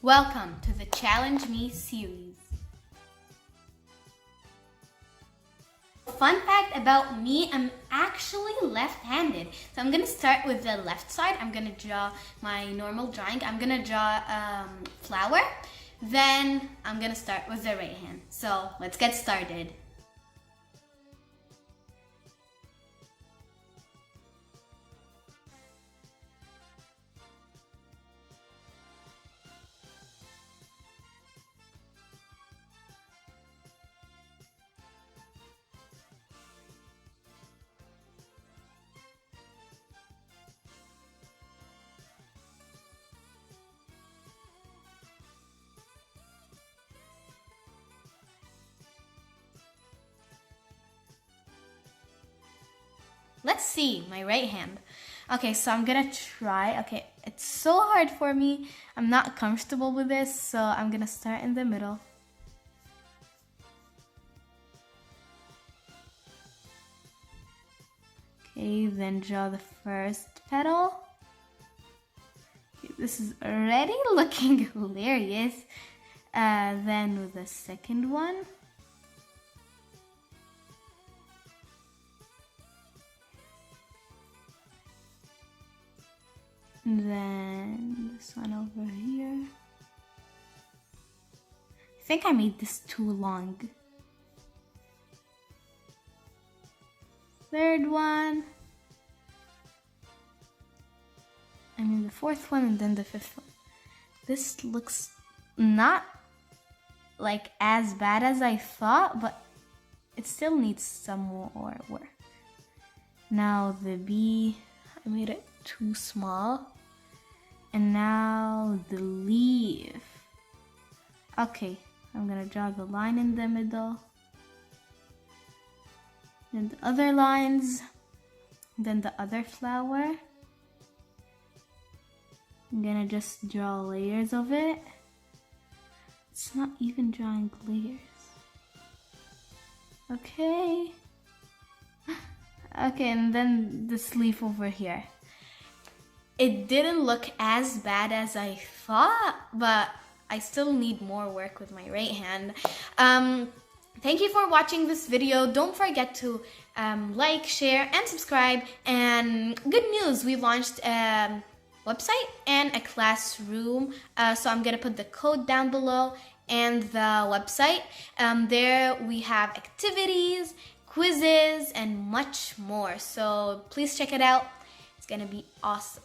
Welcome to the Challenge Me series. Fun fact about me, I'm actually left-handed. So I'm gonna start with the left side. I'm gonna draw my normal drawing. I'm gonna draw flower. Then I'm gonna start with the right hand. So let's get started. Let's see my right hand. Okay, so I'm gonna try. Okay, it's so hard for me. I'm not comfortable with this, so I'm gonna start in the middle. Okay, then draw the first petal. Okay, this is already looking hilarious. Then with the second one. And then this one over here. I think I made this too long. Third one. I mean the fourth one and then the fifth one. This looks not like as bad as I thought, but it still needs some more work. Now the B, I made it too small. And now the leaf. Okay, I'm gonna draw the line in the middle. Then the other lines. Then the other flower. I'm gonna just draw layers of it. It's not even drawing layers. Okay. Okay, and then this leaf over here. It didn't look as bad as I thought, but I still need more work with my right hand. Thank you for watching this video. Don't forget to like, share, and subscribe. And good news, we launched a website and a classroom. So I'm gonna put the code down below and the website. There we have activities, quizzes, and much more. So please check it out. It's gonna be awesome.